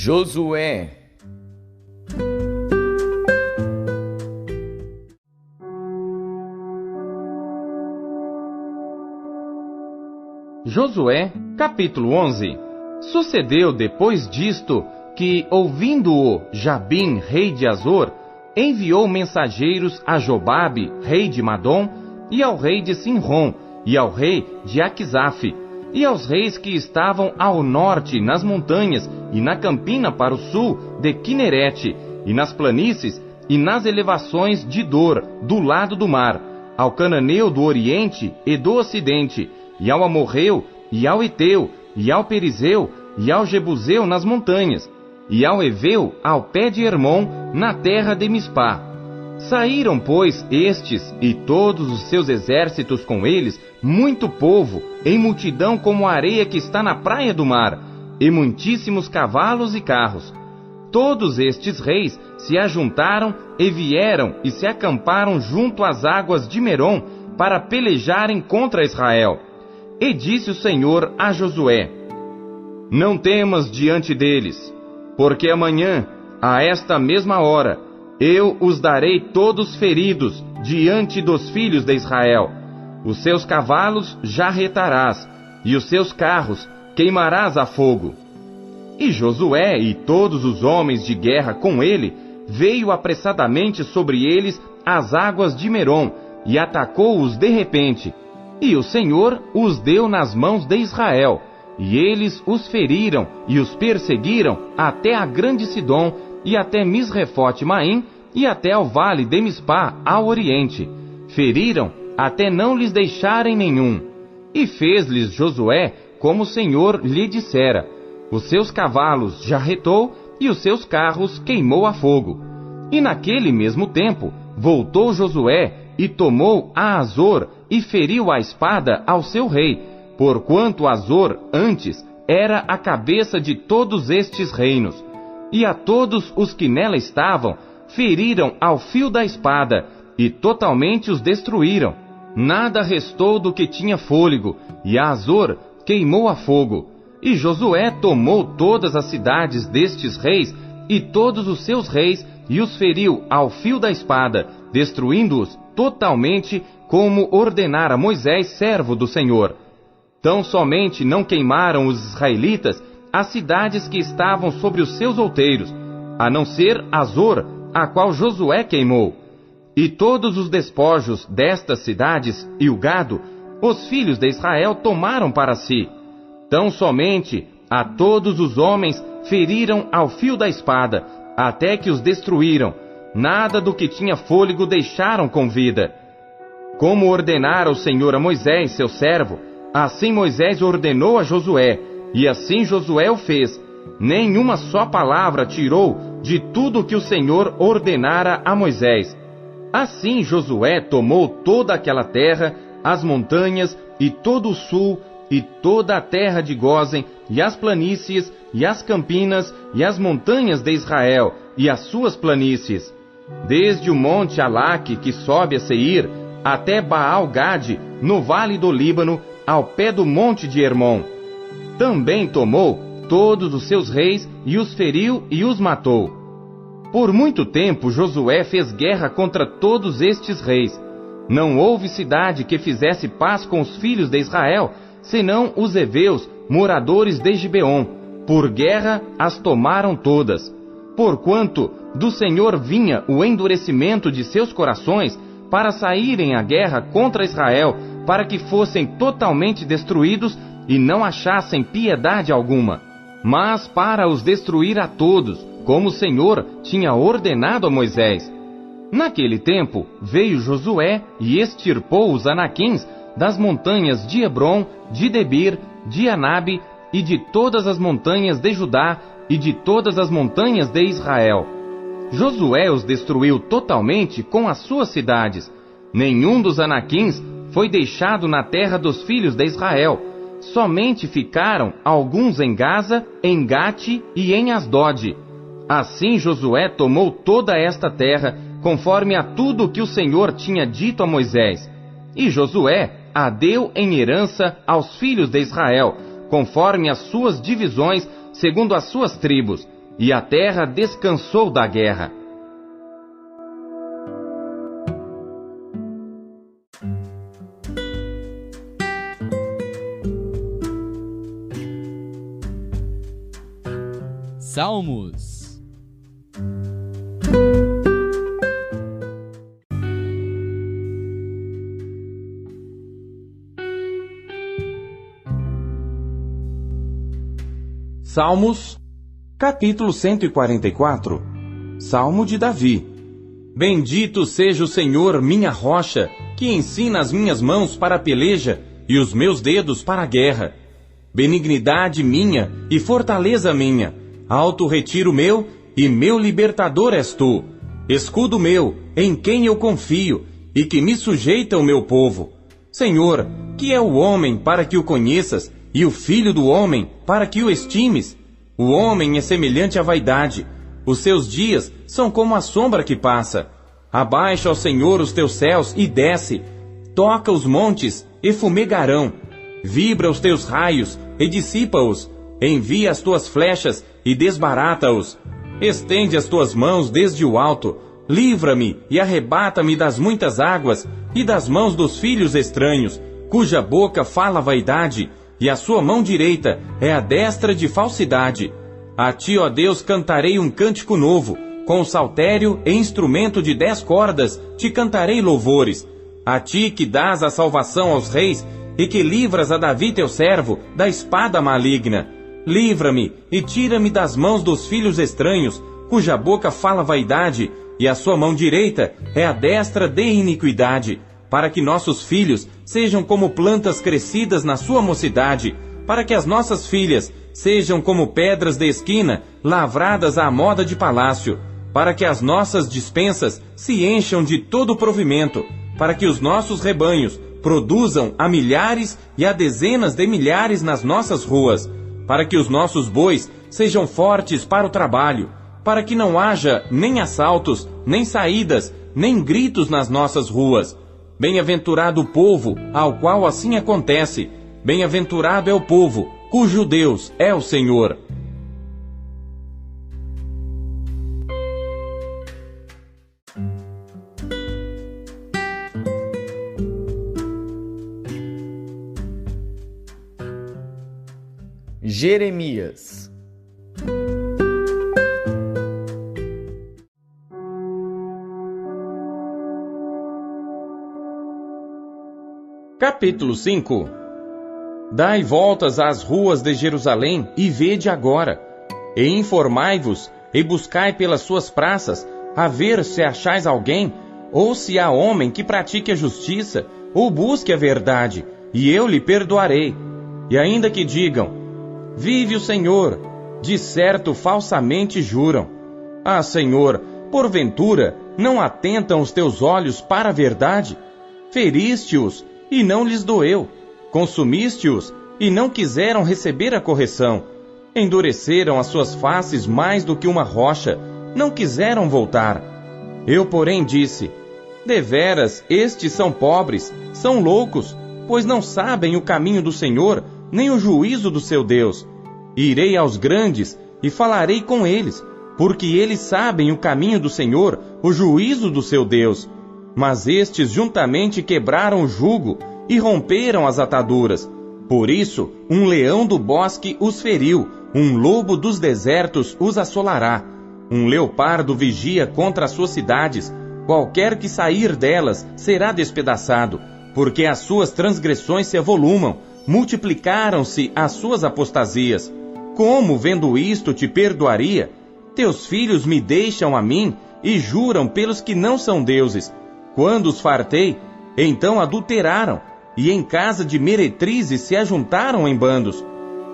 Josué. Josué, capítulo 11. Sucedeu depois disto que, ouvindo-o Jabim, rei de Azor, enviou mensageiros a Jobabe, rei de Madom, e ao rei de Sinrom, e ao rei de Aquisaf, e aos reis que estavam ao norte, nas montanhas, e na campina para o sul de Quinerete, e nas planícies, e nas elevações de Dor, do lado do mar, ao cananeu do oriente e do ocidente, e ao amorreu, e ao eteu, e ao perizeu, e ao jebuseu nas montanhas, e ao eveu ao pé de Hermon, na terra de Mispá. Saíram, pois, estes e todos os seus exércitos com eles, muito povo, em multidão como a areia que está na praia do mar, e muitíssimos cavalos e carros. Todos estes reis se ajuntaram e vieram e se acamparam junto às águas de Merom para pelejarem contra Israel. E disse o Senhor a Josué: Não temas diante deles, porque amanhã, a esta mesma hora, eu os darei todos feridos diante dos filhos de Israel. Os seus cavalos jarretarás, e os seus carros queimarás a fogo. E Josué e todos os homens de guerra com ele veio apressadamente sobre eles as águas de Merom, e atacou-os de repente. E o Senhor os deu nas mãos de Israel, e eles os feriram e os perseguiram até a grande Sidom, e até Misrefote-Maim, e até ao vale de Mispá, ao oriente. Feriram até não lhes deixarem nenhum. E fez-lhes Josué como o Senhor lhe dissera. Os seus cavalos jarretou, e os seus carros queimou a fogo. E naquele mesmo tempo voltou Josué e tomou a Azor, e feriu a espada ao seu rei, porquanto Azor antes era a cabeça de todos estes reinos. E a todos os que nela estavam feriram ao fio da espada, e totalmente os destruíram. Nada restou do que tinha fôlego, e a Azor queimou a fogo. E Josué tomou todas as cidades destes reis, e todos os seus reis, e os feriu ao fio da espada, destruindo-os totalmente, como ordenara Moisés, servo do Senhor. Tão somente não queimaram os israelitas as cidades que estavam sobre os seus outeiros, a não ser Azor, a qual Josué queimou. E todos os despojos destas cidades e o gado, os filhos de Israel tomaram para si. Tão somente a todos os homens feriram ao fio da espada, até que os destruíram. Nada do que tinha fôlego deixaram com vida. Como ordenara o Senhor a Moisés, seu servo, assim Moisés ordenou a Josué, e assim Josué o fez. Nenhuma só palavra tirou de tudo que o Senhor ordenara a Moisés. Assim Josué tomou toda aquela terra, as montanhas, e todo o sul, e toda a terra de Gósen, e as planícies, e as campinas, e as montanhas de Israel, e as suas planícies. Desde o monte Alaque, que sobe a Seir, até Baal-Gade, no vale do Líbano, ao pé do monte de Hermon. Também tomou todos os seus reis, e os feriu e os matou. Por muito tempo Josué fez guerra contra todos estes reis. Não houve cidade que fizesse paz com os filhos de Israel, senão os heveus, moradores de Gibeon. Por guerra as tomaram todas. Porquanto do Senhor vinha o endurecimento de seus corações, para saírem à guerra contra Israel, para que fossem totalmente destruídos e não achassem piedade alguma, mas para os destruir a todos, como o Senhor tinha ordenado a Moisés. Naquele tempo veio Josué e extirpou os anaquins das montanhas de Hebrom, de Debir, de Anabe, e de todas as montanhas de Judá, e de todas as montanhas de Israel. Josué os destruiu totalmente com as suas cidades. Nenhum dos anaquins foi deixado na terra dos filhos de Israel. Somente ficaram alguns em Gaza, em Gate e em Asdod. Assim Josué tomou toda esta terra, conforme a tudo que o Senhor tinha dito a Moisés. E Josué a deu em herança aos filhos de Israel, conforme as suas divisões, segundo as suas tribos, e a terra descansou da guerra. Salmos. Salmos, capítulo 144. Salmo de Davi. Bendito seja o Senhor, minha rocha, que ensina as minhas mãos para a peleja e os meus dedos para a guerra. Benignidade minha e fortaleza minha, alto retiro meu e meu libertador és tu. Escudo meu, em quem eu confio, e que me sujeita o meu povo. Senhor, que é o homem para que o conheças, e o filho do homem para que o estimes? O homem é semelhante à vaidade. Os seus dias são como a sombra que passa. Abaixa ao Senhor os teus céus e desce. Toca os montes e fumegarão. Vibra os teus raios e dissipa-os. Envia as tuas flechas e desbarata-os. Estende as tuas mãos desde o alto. Livra-me e arrebata-me das muitas águas e das mãos dos filhos estranhos, cuja boca fala vaidade, e a sua mão direita é a destra de falsidade. A ti, ó Deus, cantarei um cântico novo, com saltério e instrumento de 10 cordas, te cantarei louvores. A ti que dás a salvação aos reis, e que livras a Davi teu servo da espada maligna. Livra-me e tira-me das mãos dos filhos estranhos, cuja boca fala vaidade, e a sua mão direita é a destra de iniquidade, para que nossos filhos sejam como plantas crescidas na sua mocidade, para que as nossas filhas sejam como pedras de esquina, lavradas à moda de palácio, para que as nossas despensas se encham de todo o provimento, para que os nossos rebanhos produzam a milhares e a dezenas de milhares nas nossas ruas, para que os nossos bois sejam fortes para o trabalho, para que não haja nem assaltos, nem saídas, nem gritos nas nossas ruas. Bem-aventurado o povo ao qual assim acontece. Bem-aventurado é o povo cujo Deus é o Senhor. Jeremias. Capítulo 5. Dai voltas às ruas de Jerusalém e vede agora, e informai-vos e buscai pelas suas praças, a ver se achais alguém, ou se há homem que pratique a justiça, ou busque a verdade, e eu lhe perdoarei. E ainda que digam, vive o Senhor, de certo falsamente juram. Ah, Senhor, porventura não atentam os teus olhos para a verdade? Feriste-os e não lhes doeu. Consumiste-os e não quiseram receber a correção. Endureceram as suas faces mais do que uma rocha, não quiseram voltar. Eu, porém, disse, deveras, estes são pobres, são loucos, pois não sabem o caminho do Senhor, nem o juízo do seu Deus. Irei aos grandes e falarei com eles, porque eles sabem o caminho do Senhor, o juízo do seu Deus. Mas estes juntamente quebraram o jugo e romperam as ataduras. Por isso, um leão do bosque os feriu, um lobo dos desertos os assolará. Um leopardo vigia contra as suas cidades, qualquer que sair delas será despedaçado, porque as suas transgressões se avolumam, multiplicaram-se as suas apostasias. Como, vendo isto, te perdoaria? Teus filhos me deixam a mim e juram pelos que não são deuses. Quando os fartei, então adulteraram, e em casa de meretrizes se ajuntaram em bandos.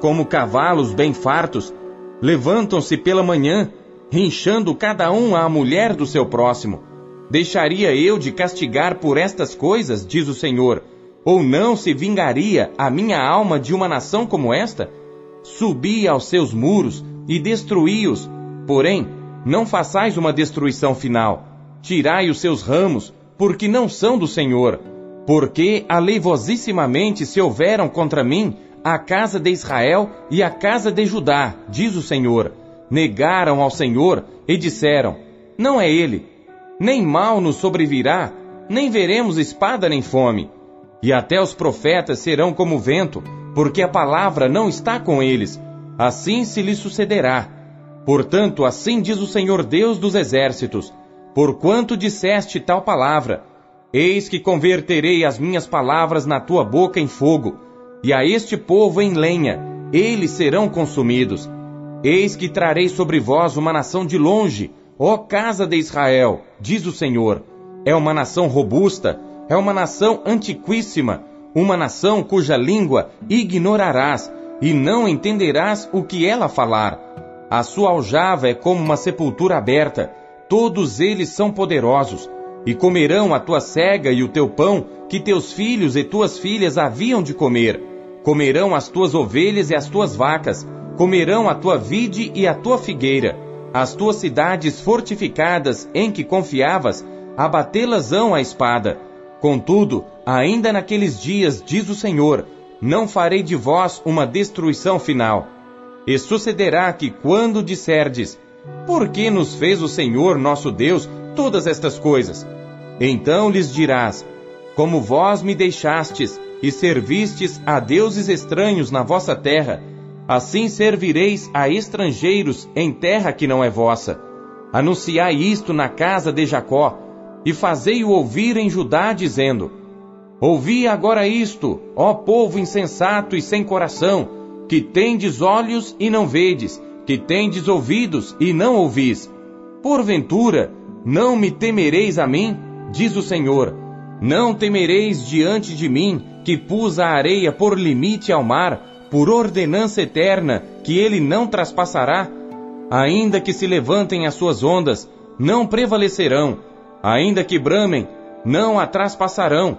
Como cavalos bem fartos, levantam-se pela manhã, rinchando cada um à mulher do seu próximo. Deixaria eu de castigar por estas coisas, diz o Senhor, ou não se vingaria a minha alma de uma nação como esta? Subi aos seus muros e destruí-os, porém, não façais uma destruição final. Tirai os seus ramos, porque não são do Senhor. Porque aleivosissimamente se houveram contra mim a casa de Israel e a casa de Judá, diz o Senhor. negaram ao Senhor e disseram: não é ele, nem mal nos sobrevirá, nem veremos espada nem fome. E até os profetas serão como vento, porque a palavra não está com eles. Assim se lhes sucederá. Portanto, assim diz o Senhor Deus dos exércitos: porquanto disseste tal palavra, eis que converterei as minhas palavras na tua boca em fogo, e a este povo em lenha, eles serão consumidos. Eis que trarei sobre vós uma nação de longe, ó casa de Israel, diz o Senhor. É uma nação robusta, é uma nação antiquíssima, uma nação cuja língua ignorarás, e não entenderás o que ela falar. A sua aljava é como uma sepultura aberta, todos eles são poderosos, e comerão a tua sega e o teu pão, que teus filhos e tuas filhas haviam de comer. Comerão as tuas ovelhas e as tuas vacas, comerão a tua vide e a tua figueira. As tuas cidades fortificadas em que confiavas, abatê-las-ão a espada. Contudo, ainda naqueles dias, diz o Senhor, não farei de vós uma destruição final. E sucederá que quando disserdes: por que nos fez o Senhor nosso Deus todas estas coisas? Então lhes dirás: como vós me deixastes e servistes a deuses estranhos na vossa terra, assim servireis a estrangeiros em terra que não é vossa. Anunciai isto na casa de Jacó, e fazei-o ouvir em Judá, dizendo: ouvi agora isto, ó povo insensato e sem coração, que tendes olhos e não vedes, que tendes ouvidos e não ouvis. Porventura, não me temereis a mim, diz o Senhor. Não temereis diante de mim, que pus a areia por limite ao mar, por ordenança eterna, que ele não traspassará? Ainda que se levantem as suas ondas, não prevalecerão. Ainda que bramem, não a traspassarão.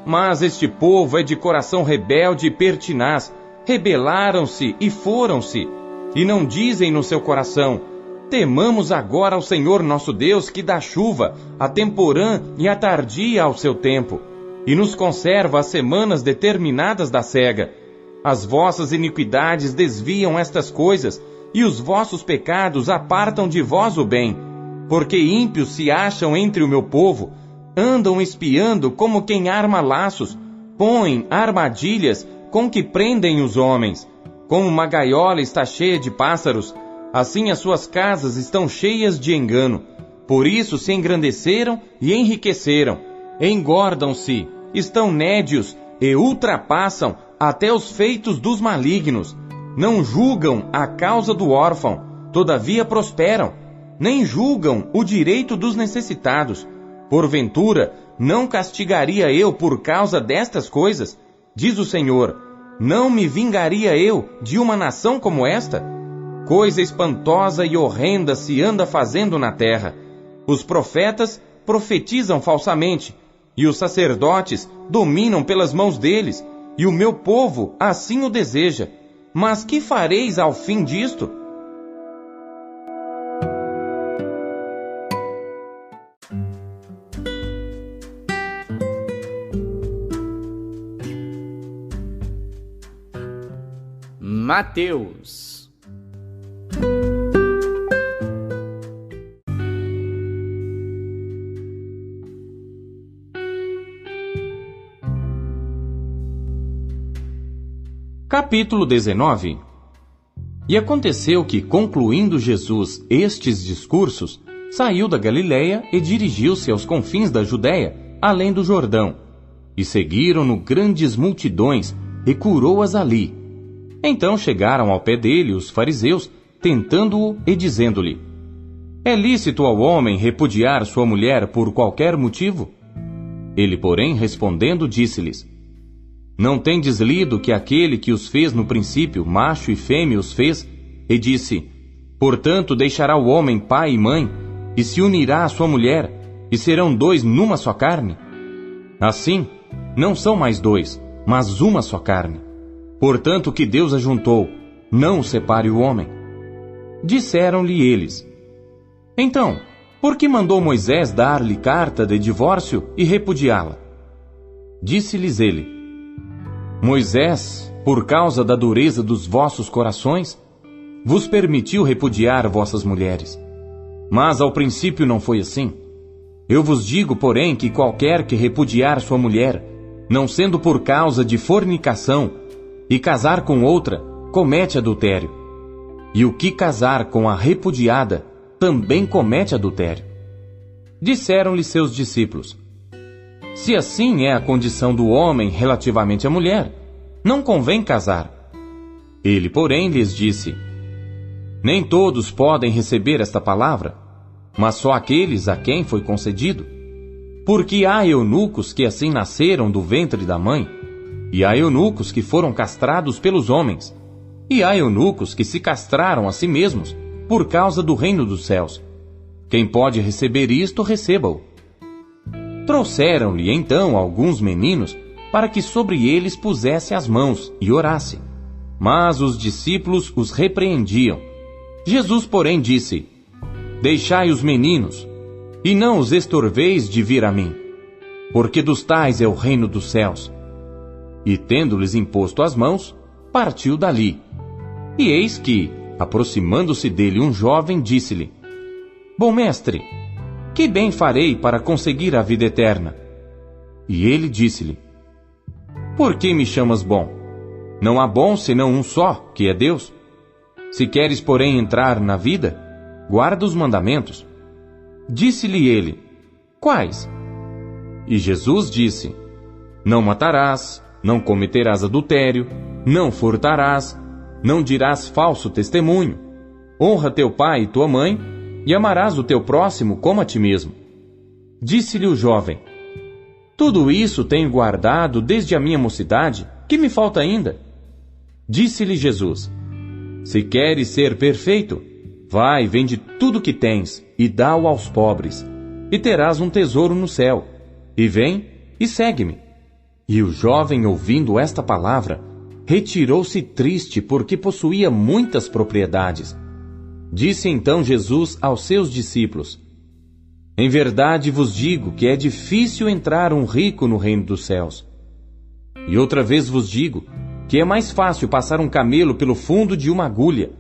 Mas este povo é de coração rebelde e pertinaz. Rebelaram-se e foram-se, e não dizem no seu coração: temamos agora ao Senhor nosso Deus, que dá chuva, a temporã e a tardia ao seu tempo, e nos conserva as semanas determinadas da cega. As vossas iniquidades desviam estas coisas, e os vossos pecados apartam de vós o bem. Porque ímpios se acham entre o meu povo, andam espiando como quem arma laços, põem armadilhas com que prendem os homens. Como uma gaiola está cheia de pássaros, assim as suas casas estão cheias de engano. Por isso se engrandeceram e enriqueceram, engordam-se, estão nédios e ultrapassam até os feitos dos malignos. Não julgam a causa do órfão, todavia prosperam. Nem julgam o direito dos necessitados. Porventura, não castigaria eu por causa destas coisas? Diz o Senhor: não me vingaria eu de uma nação como esta? Coisa espantosa e horrenda se anda fazendo na terra. Os profetas profetizam falsamente, e os sacerdotes dominam pelas mãos deles, e o meu povo assim o deseja. Mas que fareis ao fim disto? Mateus. Capítulo 19. E aconteceu que, concluindo Jesus estes discursos, saiu da Galiléia e dirigiu-se aos confins da Judéia, além do Jordão. E seguiram-no grandes multidões, e curou-as ali. Então chegaram ao pé dele os fariseus, tentando-o e dizendo-lhe: é lícito ao homem repudiar sua mulher por qualquer motivo? Ele, porém, respondendo, disse-lhes: não tendes lido que aquele que os fez no princípio, macho e fêmea os fez, e disse: portanto deixará o homem pai e mãe, e se unirá à sua mulher, e serão dois numa só carne? Assim, não são mais dois, mas uma só carne. Portanto, o que Deus ajuntou, não o separe o homem. Disseram-lhe eles: então, por que mandou Moisés dar-lhe carta de divórcio e repudiá-la? Disse-lhes ele: Moisés, por causa da dureza dos vossos corações, vos permitiu repudiar vossas mulheres. Mas ao princípio não foi assim. Eu vos digo, porém, que qualquer que repudiar sua mulher, não sendo por causa de fornicação, e casar com outra, comete adultério. E o que casar com a repudiada, também comete adultério. Disseram-lhe seus discípulos: se assim é a condição do homem relativamente à mulher, não convém casar. Ele, porém, lhes disse: nem todos podem receber esta palavra, mas só aqueles a quem foi concedido. Porque há eunucos que assim nasceram do ventre da mãe, e há eunucos que foram castrados pelos homens, e há eunucos que se castraram a si mesmos por causa do reino dos céus. Quem pode receber isto, receba-o. Trouxeram-lhe então alguns meninos para que sobre eles pusesse as mãos e orasse. Mas os discípulos os repreendiam. Jesus, porém, disse: deixai os meninos, e não os estorveis de vir a mim, porque dos tais é o reino dos céus. E tendo-lhes imposto as mãos, partiu dali. E eis que, aproximando-se dele um jovem, disse-lhe: bom mestre, que bem farei para conseguir a vida eterna? E ele disse-lhe: por que me chamas bom? Não há bom senão um só, que é Deus. Se queres, porém, entrar na vida, guarda os mandamentos. Disse-lhe ele: quais? E Jesus disse: não matarás, não cometerás adultério, não furtarás, não dirás falso testemunho, honra teu pai e tua mãe, e amarás o teu próximo como a ti mesmo. Disse-lhe o jovem: tudo isso tenho guardado desde a minha mocidade, que me falta ainda? Disse-lhe Jesus: se queres ser perfeito, vai, vende tudo que tens, e dá-o aos pobres, e terás um tesouro no céu. E vem, e segue-me. E o jovem, ouvindo esta palavra, retirou-se triste, porque possuía muitas propriedades. Disse então Jesus aos seus discípulos: em verdade vos digo que é difícil entrar um rico no reino dos céus. E outra vez vos digo que é mais fácil passar um camelo pelo fundo de uma agulha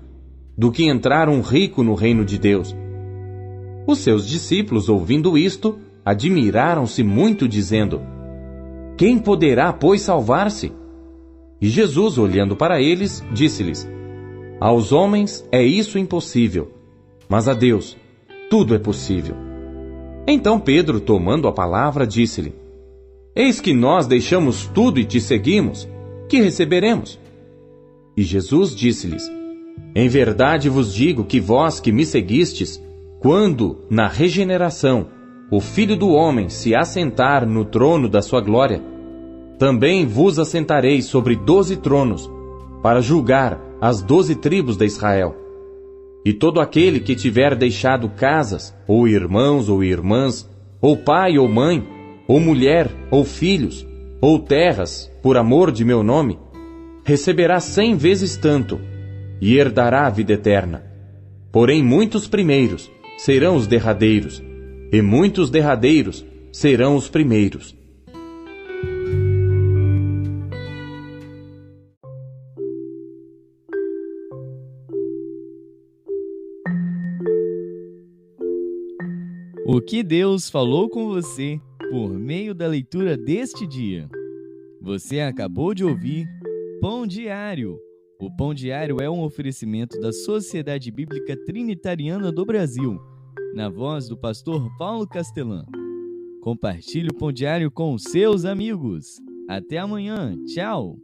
do que entrar um rico no reino de Deus. Os seus discípulos, ouvindo isto, admiraram-se muito, dizendo: quem poderá, pois, salvar-se? E Jesus, olhando para eles, disse-lhes: aos homens é isso impossível, mas a Deus tudo é possível. Então Pedro, tomando a palavra, disse-lhe: eis que nós deixamos tudo e te seguimos, que receberemos? E Jesus disse-lhes: em verdade vos digo que vós que me seguistes, quando, na regeneração, o Filho do Homem se assentar no trono da sua glória, também vos assentareis sobre 12 tronos, para julgar as 12 tribos de Israel. E todo aquele que tiver deixado casas, ou irmãos ou irmãs, ou pai ou mãe, ou mulher ou filhos, ou terras, por amor de meu nome, receberá 100 vezes tanto, e herdará a vida eterna. Porém muitos primeiros serão os derradeiros, e muitos derradeiros serão os primeiros. O que Deus falou com você por meio da leitura deste dia? Você acabou de ouvir Pão Diário. O Pão Diário é um oferecimento da Sociedade Bíblica Trinitariana do Brasil, na voz do pastor Paulo Castelã. Compartilhe o Pão Diário com seus amigos. Até amanhã. Tchau!